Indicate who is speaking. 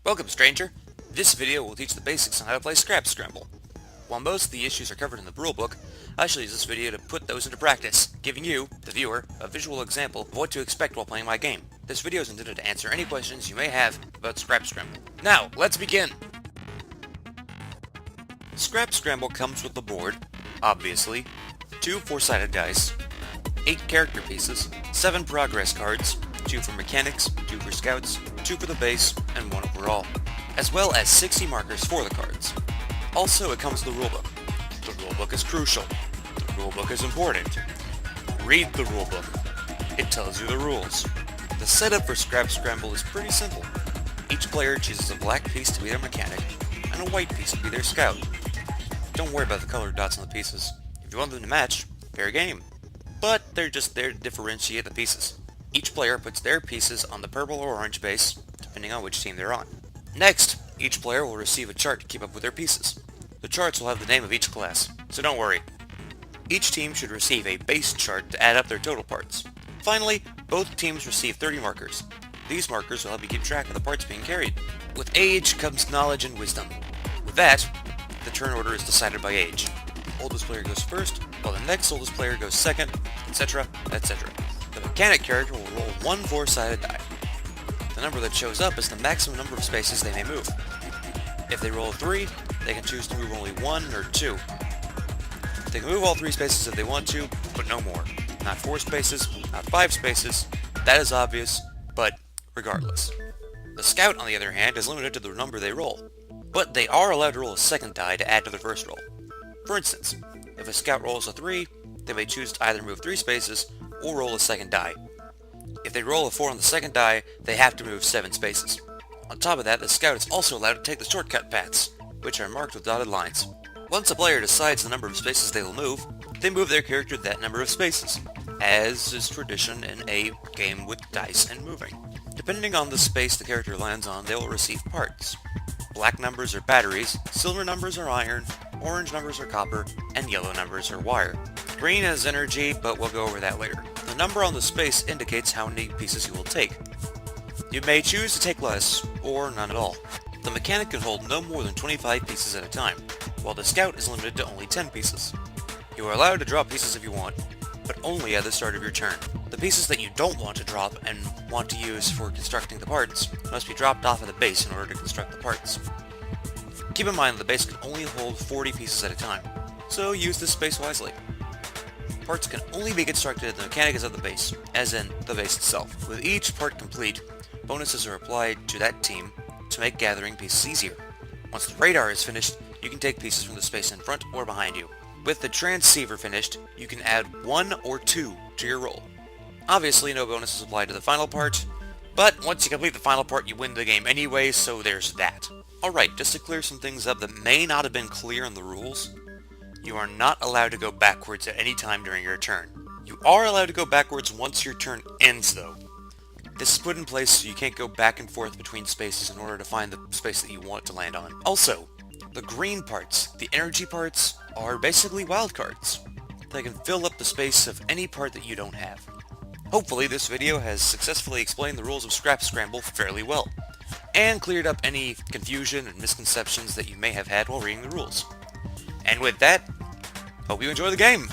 Speaker 1: Welcome, stranger! This video will teach the basics on how to play Scrap Scramble. While most of the issues are covered in the rulebook, I shall use this video to put those into practice, giving you, the viewer, a visual example of what to expect while playing my game. This video is intended to answer any questions you may have about Scrap Scramble. Now, let's begin! Scrap Scramble comes with the board, obviously, 2 4-sided dice, 8 character pieces, 7 progress cards, 2 for mechanics, 2 for scouts, 2 for the base, and 1 overall, as well as 60 markers for the cards. Also, it comes with the rulebook. The rulebook is crucial. The rulebook is important. Read the rulebook. It tells you the rules. The setup for Scrap Scramble is pretty simple. Each player chooses a black piece to be their mechanic, and a white piece to be their scout. Don't worry about the colored dots on the pieces. If you want them to match, fair game. But they're just there to differentiate the pieces. Each player puts their pieces on the purple or orange base, depending on which team they're on. Next, each player will receive a chart to keep up with their pieces. The charts will have the name of each class, so don't worry. Each team should receive a base chart to add up their total parts. Finally, both teams receive 30 markers. These markers will help you keep track of the parts being carried. With age comes knowledge and wisdom. With that, the turn order is decided by age. The oldest player goes first, while the next oldest player goes second, etc., etc. The mechanic character will roll 1 4-sided die. The number that shows up is the maximum number of spaces they may move. If they roll a 3, they can choose to move only 1 or 2. They can move all 3 spaces if they want to, but no more. Not 4 spaces, not 5 spaces. That is obvious, but regardless. The scout, on the other hand, is limited to the number they roll, but they are allowed to roll a second die to add to their first roll. For instance, if a scout rolls a 3, they may choose to either move 3 spaces or roll a second die. If they roll a 4 on the second die, they have to move 7 spaces. On top of that, the scout is also allowed to take the shortcut paths, which are marked with dotted lines. Once a player decides the number of spaces they will move, they move their character that number of spaces, as is tradition in a game with dice and moving. Depending on the space the character lands on, they will receive parts. Black numbers are batteries, silver numbers are iron, orange numbers are copper, and yellow numbers are wire. Green is energy, but we'll go over that later. The number on the space indicates how many pieces you will take. You may choose to take less, or none at all. The mechanic can hold no more than 25 pieces at a time, while the scout is limited to only 10 pieces. You are allowed to drop pieces if you want, but only at the start of your turn. The pieces that you don't want to drop and want to use for constructing the parts must be dropped off of the base in order to construct the parts. Keep in mind that the base can only hold 40 pieces at a time, so use this space wisely. Parts can only be constructed if the mechanic is at the base, as in the base itself. With each part complete, bonuses are applied to that team to make gathering pieces easier. Once the radar is finished, you can take pieces from the space in front or behind you. With the transceiver finished, you can add 1 or 2 to your roll. Obviously, no bonuses apply to the final part, but once you complete the final part, you win the game anyway, so there's that. Alright, just to clear some things up that may not have been clear in the rules, you are not allowed to go backwards at any time during your turn. You are allowed to go backwards once your turn ends, though. This is put in place so you can't go back and forth between spaces in order to find the space that you want to land on. Also, the green parts, the energy parts, are basically wildcards. They can fill up the space of any part that you don't have. Hopefully this video has successfully explained the rules of Scrap Scramble fairly well, and cleared up any confusion and misconceptions that you may have had while reading the rules. And with that, hope you enjoy the game!